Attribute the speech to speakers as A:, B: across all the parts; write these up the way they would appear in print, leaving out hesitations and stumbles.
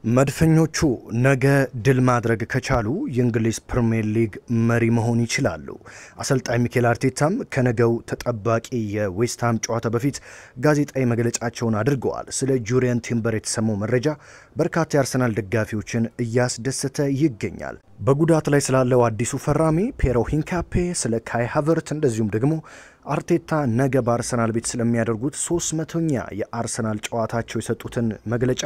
A: መድፈኞቹ ነገ ድል ማድረግ ከቻሉ የእንግሊዝ ፕሪሚየር ሊግ መሪ መሆን ይችላሉ። አሰልጣኝ ሚኬል አርቴታም ከነገው ተጠባቂ የዌስትሃም ጨዋታ በፊት ጋዜጣዊ መግለጫቸውን አድርገዋል። ስለ ጁሪየን ቲምበር የተሰማው መረጃ በርካታ የአርሰናል ደጋፊዎችን እያስደሰተ ይገኛል። በጉዳት ላይ ስላለው አዲሱ ፈራሚ ፔሮ ሂንካፔ፣ ስለ ካይ ሃቨርት እንደዚሁም ደግሞ አርቴታ ነገ በአርሰናል ቤት ስለሚያደርጉት 300ኛ የአርሰናል ጨዋታቸው የሰጡትን መግለጫ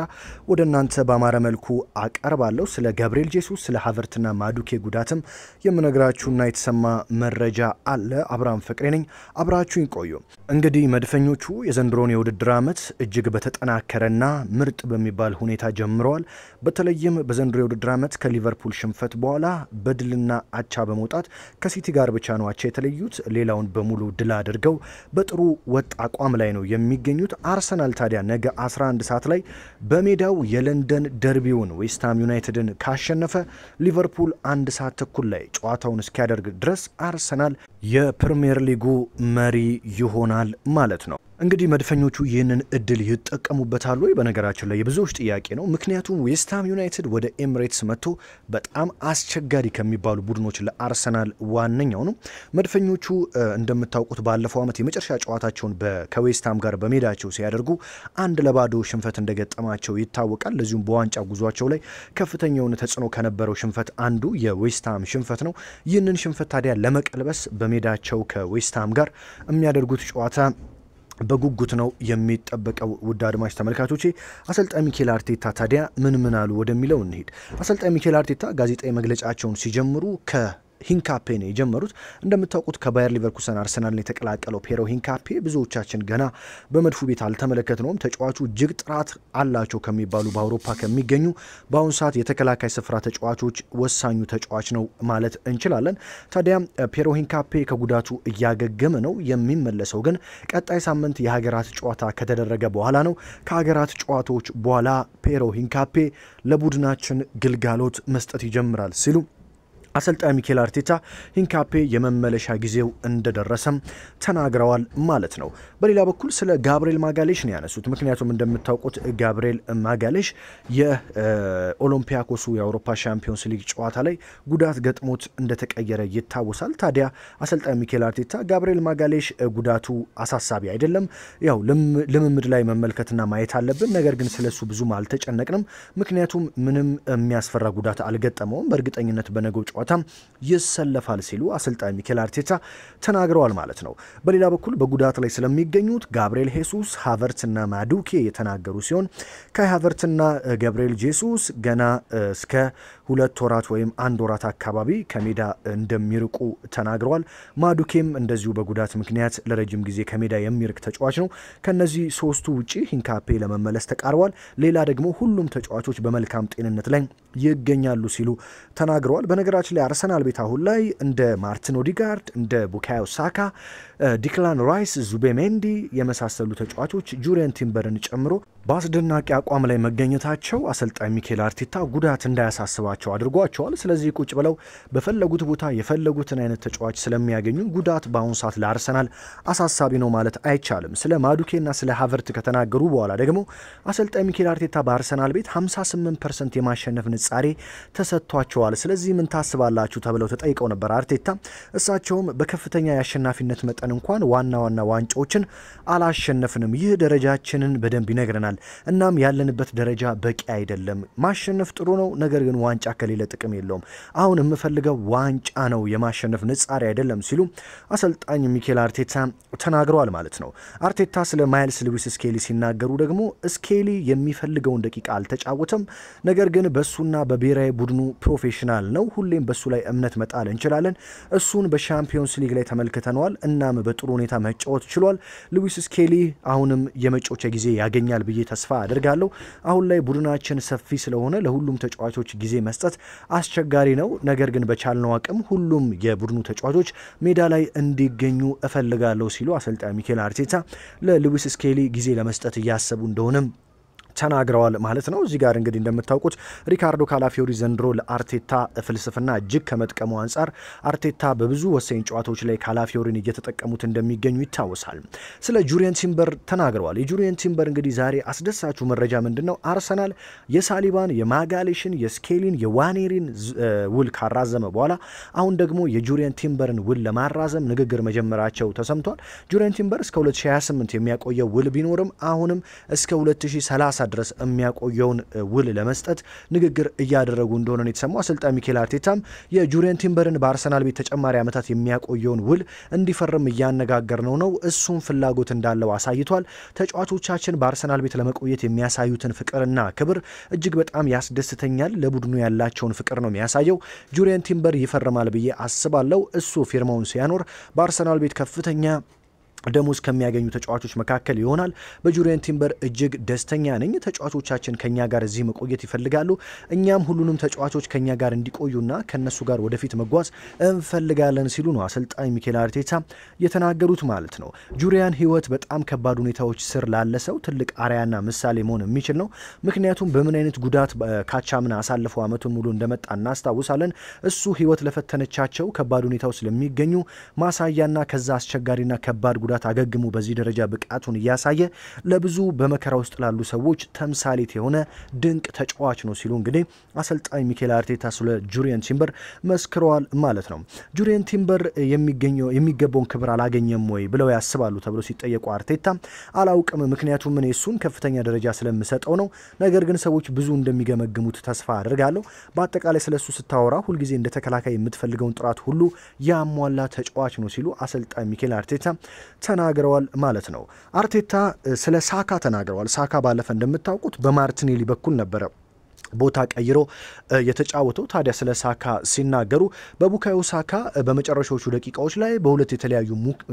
A: ወደ እናንተ በአማረ መልኩ አቀርባለሁ። ስለ ጋብሪኤል ጄሱስ፣ ስለ ሃቨርትና ማዱኬ ጉዳትም የምነግራችሁና የተሰማ መረጃ አለ። አብርሃም ፍቅሬ ነኝ፣ አብራችሁኝ ቆዩ። እንግዲህ መድፈኞቹ የዘንድሮን የውድድር ዓመት እጅግ በተጠናከረና ምርጥ በሚባል ሁኔታ ጀምረዋል። በተለይም በዘንድሮ የውድድር ዓመት ከሊቨርፑል ሽንፈት በኋላ በድልና አቻ በመውጣት ከሲቲ ጋር ብቻ ነው አቻ የተለዩት። ሌላውን በሙሉ ድል አድርገው በጥሩ ወጥ አቋም ላይ ነው የሚገኙት። አርሰናል ታዲያ ነገ 11 ሰዓት ላይ በሜዳው የለንደን ደርቢውን ዌስትሃም ዩናይትድን ካሸነፈ ሊቨርፑል 1 ሰዓት ተኩል ላይ ጨዋታውን እስኪያደርግ ድረስ አርሰናል የፕሪሚየር ሊጉ መሪ ይሆናል ማለት ነው። እንግዲህ መድፈኞቹ ይህንን እድል ይጠቀሙበታል ወይ? በነገራችን ላይ የብዙዎች ጥያቄ ነው። ምክንያቱም ዌስትሃም ዩናይትድ ወደ ኤምሬትስ መጥቶ በጣም አስቸጋሪ ከሚባሉ ቡድኖች ለአርሰናል ዋነኛው ነው። መድፈኞቹ እንደምታውቁት ባለፈው ዓመት የመጨረሻ ጨዋታቸውን ከዌስትሃም ጋር በሜዳቸው ሲያደርጉ 1-0 ሽንፈት እንደገጠማቸው ይታወቃል። ለዚሁም በዋንጫ ጉዟቸው ላይ ከፍተኛ የሆነ ተጽዕኖ ከነበረው ሽንፈት አንዱ የዌስትሃም ሽንፈት ነው። ይህንን ሽንፈት ታዲያ ለመቀልበስ በሜዳቸው ከዌስትሃም ጋር የሚያደርጉት ጨዋታ በጉጉት ነው የሚጠበቀው። ውድ አድማጭ ተመልካቾቼ አሰልጣኝ ሚኬል አርቴታ ታዲያ ምን አሉ ወደሚለው እንሂድ። አሰልጣኝ ሚኬል አርቴታ ጋዜጣዊ መግለጫቸውን ሲጀምሩ ሂንካፔ ነው የጀመሩት። እንደምታውቁት ከባየር ሊቨርኩሰን አርሰናልን የተቀላቀለው ፔሮ ሂንካፔ ብዙዎቻችን ገና በመድፉ ቤት አልተመለከትነውም። ተጫዋቹ እጅግ ጥራት አላቸው ከሚባሉ በአውሮፓ ከሚገኙ በአሁኑ ሰዓት የተከላካይ ስፍራ ተጫዋቾች ወሳኙ ተጫዋች ነው ማለት እንችላለን። ታዲያ ፔሮ ሂንካፔ ከጉዳቱ እያገገመ ነው የሚመለሰው፣ ግን ቀጣይ ሳምንት የሀገራት ጨዋታ ከተደረገ በኋላ ነው። ከሀገራት ጨዋታዎች በኋላ ፔሮ ሂንካፔ ለቡድናችን ግልጋሎት መስጠት ይጀምራል ሲሉ አሰልጣኝ ሚኬል አርቴታ ሂንካፔ የመመለሻ ጊዜው እንደደረሰም ተናግረዋል ማለት ነው። በሌላ በኩል ስለ ጋብሪኤል ማጋሌሽ ነው ያነሱት። ምክንያቱም እንደምታውቁት ጋብሪኤል ማጋሌሽ የኦሎምፒያኮሱ የአውሮፓ ሻምፒዮንስ ሊግ ጨዋታ ላይ ጉዳት ገጥሞት እንደተቀየረ ይታወሳል። ታዲያ አሰልጣኝ ሚኬል አርቴታ ጋብሪኤል ማጋሌሽ ጉዳቱ አሳሳቢ አይደለም፣ ያው ልምምድ ላይ መመልከትና ማየት አለብን፣ ነገር ግን ስለሱ ብዙም አልተጨነቅንም፣ ምክንያቱም ምንም የሚያስፈራ ጉዳት አልገጠመውም፣ በእርግጠኝነት በነገው ጨዋታ ይሰለፋል ሲሉ አሰልጣኝ ሚኬል አርቴታ ተናግረዋል ማለት ነው። በሌላ በኩል በጉዳት ላይ ስለሚገኙት ጋብሪኤል ሄሱስ፣ ሃቨርትና ማዱኬ የተናገሩ ሲሆን ካይ ሃቨርትና ጋብሪኤል ጄሱስ ገና እስከ 2 ወራት ወይም 1 ወራት አካባቢ ከሜዳ እንደሚርቁ ተናግረዋል። ማዱኬም እንደዚሁ በጉዳት ምክንያት ለረጅም ጊዜ ከሜዳ የሚርቅ ተጫዋች ነው። ከነዚህ ሶስቱ ውጪ ሂንካፔ ለመመለስ ተቃርቧል። ሌላ ደግሞ ሁሉም ተጫዋቾች በመልካም ጤንነት ላይ ይገኛሉ ሲሉ ተናግረዋል። በነገራችን ላይ አርሰናል ቤት አሁን ላይ እንደ ማርቲን ኦዲጋርድ፣ እንደ ቡካዮ ሳካ፣ ዲክላን ራይስ፣ ዙቤሜንዲ የመሳሰሉ ተጫዋቾች ጁሪየን ቲምበርን ጨምሮ በአስደናቂ አቋም ላይ መገኘታቸው አሰልጣኝ ሚኬል አርቴታ ጉዳት እንዳያሳስባቸው አድርጓቸዋል። ስለዚህ ቁጭ ብለው በፈለጉት ቦታ የፈለጉትን አይነት ተጫዋች ስለሚያገኙ ጉዳት በአሁኑ ሰዓት ለአርሰናል አሳሳቢ ነው ማለት አይቻልም። ስለ ማዱኬና ስለ ሃቨርት ከተናገሩ በኋላ ደግሞ አሰልጣኝ ሚኬል አርቴታ በአርሰናል ቤት 58% የማሸነፍ ንጻሬ ተሰጥቷቸዋል። ስለዚህ ምን ታስባላችሁ ተብለው ተጠይቀው ነበር አርቴታ። እሳቸውም በከፍተኛ የአሸናፊነት መጠን እንኳን ዋና ዋንጫዎችን አላሸነፍንም፣ ይህ ደረጃችንን በደንብ ይነግረናል። እናም ያለንበት ደረጃ በቂ አይደለም። ማሸነፍ ጥሩ ነው፣ ነገር ግን ዋንጫ ከሌለ ጥቅም የለውም። አሁን የምፈልገው ዋንጫ ነው፣ የማሸነፍ ንጻሬ አይደለም ሲሉ አሰልጣኝ ሚኬል አርቴታ ተናግረዋል ማለት ነው። አርቴታ ስለ ማይልስ ሉዊስ ስኬሊ ሲናገሩ ደግሞ ስኬሊ የሚፈልገውን ደቂቃ አልተጫወተም፣ ነገር ግን በሱና በብሔራዊ ቡድኑ ፕሮፌሽናል ነው፣ ሁሌም በሱ ላይ እምነት መጣል እንችላለን። እሱን በሻምፒዮንስ ሊግ ላይ ተመልክተነዋል፣ እናም በጥሩ ሁኔታ መጫወት ችሏል። ሉዊስ ስኬሊ አሁንም የመጫወቻ ጊዜ ያገኛል ብዬ ተስፋ አድርጋለሁ። አሁን ላይ ቡድናችን ሰፊ ስለሆነ ለሁሉም ተጫዋቾች ጊዜ መስጠት አስቸጋሪ ነው፣ ነገር ግን በቻልነው አቅም ሁሉም የቡድኑ ተጫዋቾች ሜዳ ላይ እንዲገኙ እፈልጋለሁ ሲሉ አሰልጣኝ ሚኬል አርቴታ ለሉዊስ ስኬሊ ጊዜ ለመስጠት እያሰቡ እንደሆነም ተናግረዋል ማለት ነው። እዚህ ጋር እንግዲህ እንደምታውቁት ሪካርዶ ካላፊዮሪ ዘንድሮ ለአርቴታ ፍልስፍና እጅግ ከመጥቀሙ አንጻር አርቴታ በብዙ ወሳኝ ጨዋታዎች ላይ ካላፊዮሪን እየተጠቀሙት እንደሚገኙ ይታወሳል። ስለ ጁሪየን ቲምበር ተናግረዋል። የጁሪየን ቲምበር እንግዲህ ዛሬ አስደሳቹ መረጃ ምንድነው? አርሰናል የሳሊባን፣ የማጋሌሽን፣ የስኬሊን፣ የዋኔሪን ውል ካራዘመ በኋላ አሁን ደግሞ የጁሪየን ቲምበርን ውል ለማራዘም ንግግር መጀመራቸው ተሰምቷል። ጁሪየን ቲምበር እስከ 2028 የሚያቆየው ውል ቢኖርም አሁንም እስከ 2030 ድረስ የሚያቆየውን ውል ለመስጠት ንግግር እያደረጉ እንደሆነ ነው የተሰማው። አሰልጣኝ ሚኬል አርቴታም የጁሪየን ቲምበርን በአርሰናል ቤት ተጨማሪ ዓመታት የሚያቆየውን ውል እንዲፈርም እያነጋገርነው ነው። እሱም ፍላጎት እንዳለው አሳይቷል። ተጫዋቾቻችን በአርሰናል ቤት ለመቆየት የሚያሳዩትን ፍቅርና ክብር እጅግ በጣም ያስደስተኛል። ለቡድኑ ያላቸውን ፍቅር ነው የሚያሳየው። ጁሪየን ቲምበር ይፈርማል ብዬ አስባለሁ። እሱ ፊርማውን ሲያኖር በአርሰናል ቤት ከፍተኛ ደሞዝ ከሚያገኙ ተጫዋቾች መካከል ይሆናል። በጁሪየን ቲምበር እጅግ ደስተኛ ነኝ። ተጫዋቾቻችን ከኛ ጋር እዚህ መቆየት ይፈልጋሉ። እኛም ሁሉንም ተጫዋቾች ከኛ ጋር እንዲቆዩና ከነሱ ጋር ወደፊት መጓዝ እንፈልጋለን ሲሉ ነው አሰልጣኝ ሚኬል አርቴታ የተናገሩት ማለት ነው። ጁሪያን ህይወት በጣም ከባድ ሁኔታዎች ስር ላለ ሰው ትልቅ አርአያና ምሳሌ መሆን የሚችል ነው። ምክንያቱም በምን አይነት ጉዳት ካቻምና አሳልፈው አመቱን ሙሉ እንደመጣ እናስታውሳለን። እሱ ህይወት ለፈተነቻቸው ከባድ ሁኔታዎች ስለሚገኙ ማሳያና ከዛ አስቸጋሪና ከባድ ጉዳት አገግሙ በዚህ ደረጃ ብቃቱን እያሳየ ለብዙ በመከራ ውስጥ ላሉ ሰዎች ተምሳሌት የሆነ ድንቅ ተጫዋች ነው ሲሉ እንግዲህ አሰልጣኝ ሚኬል አርቴታ ስለ ጁሪየን ቲምበር መስክረዋል ማለት ነው። ጁሪየን ቲምበር የሚገባውን ክብር አላገኘም ወይ ብለው ያስባሉ ተብሎ ሲጠየቁ አርቴታ አላውቅም፣ ምክንያቱም እኔ እሱን ከፍተኛ ደረጃ ስለምሰጠው ነው። ነገር ግን ሰዎች ብዙ እንደሚገመግሙት ተስፋ አድርጋለሁ። በአጠቃላይ ስለሱ ስታወራ ሁልጊዜ እንደ ተከላካይ የምትፈልገውን ጥራት ሁሉ ያሟላ ተጫዋች ነው ሲሉ አሰልጣኝ ሚኬል አርቴታ ተናግረዋል ማለት ነው። አርቴታ ስለ ሳካ ተናግረዋል። ሳካ ባለፈ እንደምታውቁት በማርቲኔሊ በኩል ነበረ ቦታ ቀይሮ የተጫወተው። ታዲያ ስለ ሳካ ሲናገሩ በቡካዮ ሳካ በመጨረሻዎቹ ደቂቃዎች ላይ በሁለት የተለያዩ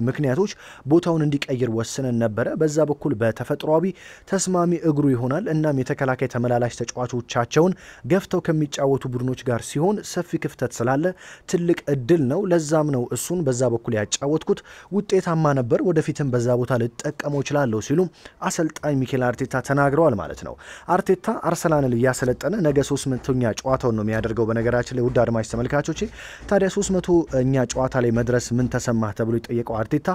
A: ምክንያቶች ቦታውን እንዲቀይር ወስነን ነበረ። በዛ በኩል በተፈጥሯዊ ተስማሚ እግሩ ይሆናል። እናም የተከላካይ ተመላላሽ ተጫዋቾቻቸውን ገፍተው ከሚጫወቱ ቡድኖች ጋር ሲሆን ሰፊ ክፍተት ስላለ ትልቅ እድል ነው። ለዛም ነው እሱን በዛ በኩል ያጫወትኩት። ውጤታማ ነበር። ወደፊትም በዛ ቦታ ልጠቀመው እችላለሁ ሲሉ አሰልጣኝ ሚኬል አርቴታ ተናግረዋል ማለት ነው። አርቴታ አርሰናልን እያሰለጠነ ነገ 300ኛ ጨዋታውን ነው የሚያደርገው። በነገራችን ላይ ውድ አድማጭ ተመልካቾቼ ታዲያ 300ኛ ጨዋታ ላይ መድረስ ምን ተሰማህ ተብሎ የጠየቀው አርቴታ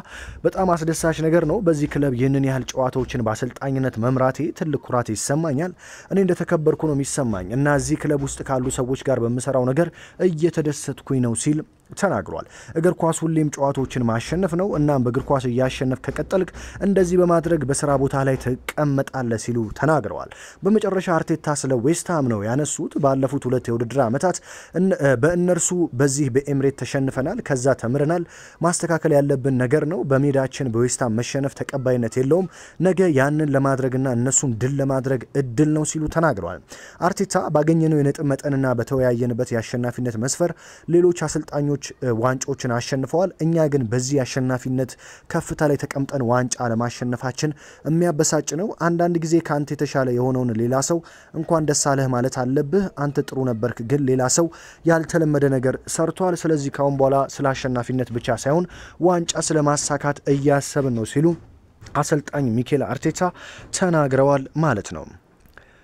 A: በጣም አስደሳች ነገር ነው። በዚህ ክለብ ይህንን ያህል ጨዋታዎችን በአሰልጣኝነት መምራቴ ትልቅ ኩራት ይሰማኛል። እኔ እንደተከበርኩ ነው የሚሰማኝ እና እዚህ ክለብ ውስጥ ካሉ ሰዎች ጋር በምሰራው ነገር እየተደሰትኩኝ ነው ሲል ተናግሯል። እግር ኳስ ሁሌም ጨዋታዎችን ማሸነፍ ነው። እናም በእግር ኳስ እያሸነፍ ከቀጠልክ እንደዚህ በማድረግ በስራ ቦታ ላይ ተቀመጣለህ ሲሉ ተናግረዋል። በመጨረሻ አርቴታ ስለ ዌስትሃም ነው ያነሱት። ባለፉት 2 የውድድር ዓመታት በእነርሱ በዚህ በኤምሬት ተሸንፈናል። ከዛ ተምረናል። ማስተካከል ያለብን ነገር ነው። በሜዳችን በዌስትሃም መሸነፍ ተቀባይነት የለውም። ነገ ያንን ለማድረግና እነሱን ድል ለማድረግ እድል ነው ሲሉ ተናግረዋል። አርቴታ ባገኘነው የነጥብ መጠንና በተወያየንበት የአሸናፊነት መስፈር ሌሎች አሰልጣኞች ዋንጫዎችን አሸንፈዋል። እኛ ግን በዚህ አሸናፊነት ከፍታ ላይ ተቀምጠን ዋንጫ ለማሸነፋችን የሚያበሳጭ ነው። አንዳንድ ጊዜ ከአንተ የተሻለ የሆነውን ሌላ ሰው እንኳን ደስ አለህ ማለት አለብህ። አንተ ጥሩ ነበርክ፣ ግን ሌላ ሰው ያልተለመደ ነገር ሰርቷል። ስለዚህ ካሁን በኋላ ስለ አሸናፊነት ብቻ ሳይሆን ዋንጫ ስለማሳካት እያሰብን ነው ሲሉ አሰልጣኝ ሚኬል አርቴታ ተናግረዋል ማለት ነው።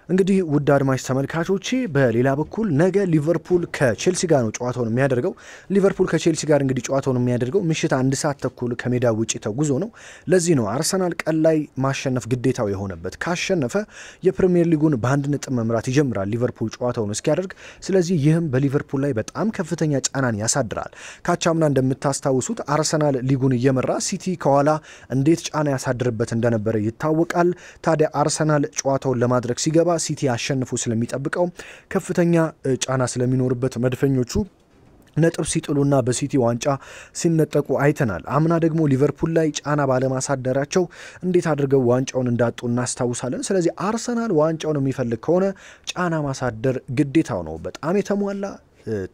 A: እንግዲህ ውድ አድማጭ ተመልካቾቼ በሌላ በኩል ነገ ሊቨርፑል ከቼልሲ ጋር ነው ጨዋታውን የሚያደርገው። ሊቨርፑል ከቼልሲ ጋር እንግዲህ ጨዋታውን የሚያደርገው ምሽት 1 ሰዓት ተኩል ከሜዳ ውጪ ተጉዞ ነው። ለዚህ ነው አርሰናል ቀን ላይ ማሸነፍ ግዴታው የሆነበት። ካሸነፈ የፕሪሚየር ሊጉን በ1 ነጥብ መምራት ይጀምራል ሊቨርፑል ጨዋታውን እስኪያደርግ። ስለዚህ ይህም በሊቨርፑል ላይ በጣም ከፍተኛ ጫናን ያሳድራል። ካቻምና እንደምታስታውሱት አርሰናል ሊጉን እየመራ ሲቲ ከኋላ እንዴት ጫና ያሳድርበት እንደነበረ ይታወቃል። ታዲያ አርሰናል ጨዋታውን ለማድረግ ሲገባ ሲቲ አሸንፎ ስለሚጠብቀው ከፍተኛ ጫና ስለሚኖርበት መድፈኞቹ ነጥብ ሲጥሉና በሲቲ ዋንጫ ሲነጠቁ አይተናል። አምና ደግሞ ሊቨርፑል ላይ ጫና ባለማሳደራቸው እንዴት አድርገው ዋንጫውን እንዳጡ እናስታውሳለን። ስለዚህ አርሰናል ዋንጫውን የሚፈልግ ከሆነ ጫና ማሳደር ግዴታው ነው። በጣም የተሟላ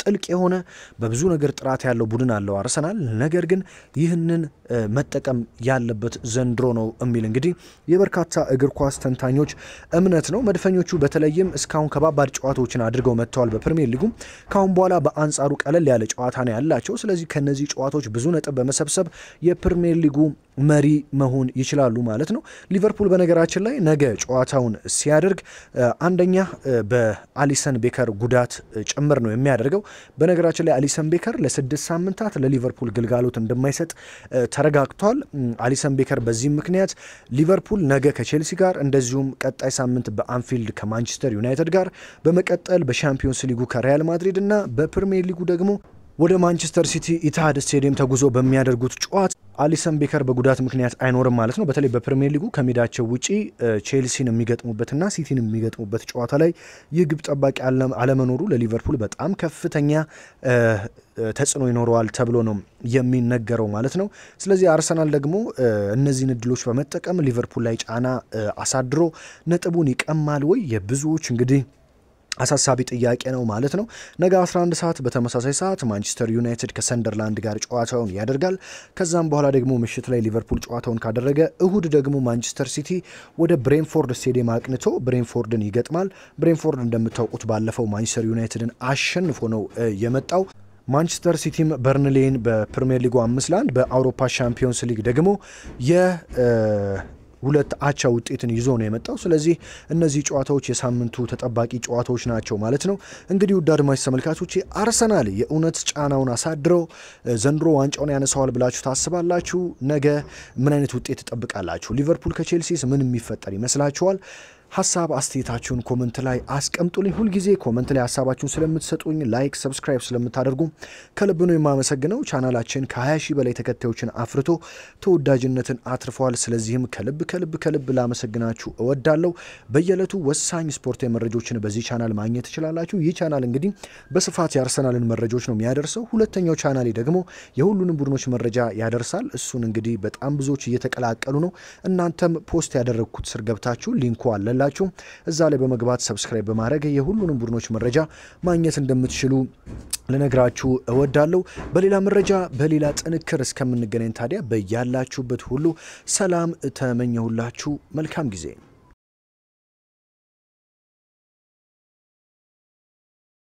A: ጥልቅ የሆነ በብዙ ነገር ጥራት ያለው ቡድን አለው አርሰናል። ነገር ግን ይህንን መጠቀም ያለበት ዘንድሮ ነው የሚል እንግዲህ የበርካታ እግር ኳስ ተንታኞች እምነት ነው። መድፈኞቹ በተለይም እስካሁን ከባባድ ጨዋታዎችን አድርገው መጥተዋል በፕሪሚየር ሊጉ። ካሁን በኋላ በአንጻሩ ቀለል ያለ ጨዋታ ነው ያላቸው። ስለዚህ ከነዚህ ጨዋታዎች ብዙ ነጥብ በመሰብሰብ የፕሪሚየር ሊጉ መሪ መሆን ይችላሉ ማለት ነው። ሊቨርፑል በነገራችን ላይ ነገ ጨዋታውን ሲያደርግ አንደኛ በአሊሰን ቤከር ጉዳት ጭምር ነው የሚያደርገው። በነገራችን ላይ አሊሰን ቤከር ለ6 ሳምንታት ለሊቨርፑል ግልጋሎት እንደማይሰጥ ተረጋግቷል። አሊሰን ቤከር በዚህ ምክንያት ሊቨርፑል ነገ ከቼልሲ ጋር እንደዚሁም ቀጣይ ሳምንት በአንፊልድ ከማንቸስተር ዩናይትድ ጋር በመቀጠል በሻምፒዮንስ ሊጉ ከሪያል ማድሪድ እና በፕሪሚየር ሊጉ ደግሞ ወደ ማንቸስተር ሲቲ ኢትሃድ ስቴዲየም ተጉዞ በሚያደርጉት ጨዋታ አሊሰን ቤከር በጉዳት ምክንያት አይኖርም ማለት ነው። በተለይ በፕሪሚየር ሊጉ ከሜዳቸው ውጪ ቼልሲን የሚገጥሙበትና ሲቲን የሚገጥሙበት ጨዋታ ላይ ይህ ግብ ጠባቂ አለመኖሩ ለሊቨርፑል በጣም ከፍተኛ ተጽዕኖ ይኖረዋል ተብሎ ነው የሚነገረው ማለት ነው። ስለዚህ አርሰናል ደግሞ እነዚህን እድሎች በመጠቀም ሊቨርፑል ላይ ጫና አሳድሮ ነጥቡን ይቀማል ወይ? የብዙዎች እንግዲህ አሳሳቢ ጥያቄ ነው ማለት ነው። ነገ 11 ሰዓት በተመሳሳይ ሰዓት ማንቸስተር ዩናይትድ ከሰንደርላንድ ጋር ጨዋታውን ያደርጋል። ከዛም በኋላ ደግሞ ምሽት ላይ ሊቨርፑል ጨዋታውን ካደረገ እሁድ ደግሞ ማንቸስተር ሲቲ ወደ ብሬንፎርድ ስቴዲየም አቅንቶ ብሬንፎርድን ይገጥማል። ብሬንፎርድ እንደምታውቁት ባለፈው ማንቸስተር ዩናይትድን አሸንፎ ነው የመጣው። ማንቸስተር ሲቲም በርንሌን በፕሪሚየር ሊጉ 5-1 በአውሮፓ ሻምፒዮንስ ሊግ ደግሞ ሁለት አቻ ውጤትን ይዞ ነው የመጣው። ስለዚህ እነዚህ ጨዋታዎች የሳምንቱ ተጠባቂ ጨዋታዎች ናቸው ማለት ነው። እንግዲህ ውድ አድማጭ ተመልካቾች አርሰናል የእውነት ጫናውን አሳድረው ዘንድሮ ዋንጫውን ያነሳዋል ብላችሁ ታስባላችሁ? ነገ ምን አይነት ውጤት ትጠብቃላችሁ? ሊቨርፑል ከቼልሲስ ምን የሚፈጠር ይመስላችኋል? ሀሳብ አስተያየታችሁን ኮመንት ላይ አስቀምጡልኝ። ሁልጊዜ ኮመንት ላይ ሀሳባችሁን ስለምትሰጡኝ፣ ላይክ ሰብስክራይብ ስለምታደርጉ ከልብ ነው የማመሰግነው። ቻናላችን ከ20 ሺህ በላይ ተከታዮችን አፍርቶ ተወዳጅነትን አትርፏል። ስለዚህም ከልብ ላመሰግናችሁ እወዳለሁ። በየዕለቱ ወሳኝ ስፖርታዊ መረጃዎችን በዚህ ቻናል ማግኘት ትችላላችሁ። ይህ ቻናል እንግዲህ በስፋት የአርሰናልን መረጃዎች ነው የሚያደርሰው። ሁለተኛው ቻናሌ ደግሞ የሁሉንም ቡድኖች መረጃ ያደርሳል። እሱን እንግዲህ በጣም ብዙዎች እየተቀላቀሉ ነው። እናንተም ፖስት ያደረግኩት ስር ገብታችሁ ሊንኩ አለ ላችሁ እዛ ላይ በመግባት ሰብስክራይብ በማድረግ የሁሉንም ቡድኖች መረጃ ማግኘት እንደምትችሉ ልነግራችሁ እወዳለሁ። በሌላ መረጃ በሌላ ጥንክር እስከምንገናኝ ታዲያ በያላችሁበት ሁሉ ሰላም ተመኘሁላችሁ። መልካም ጊዜ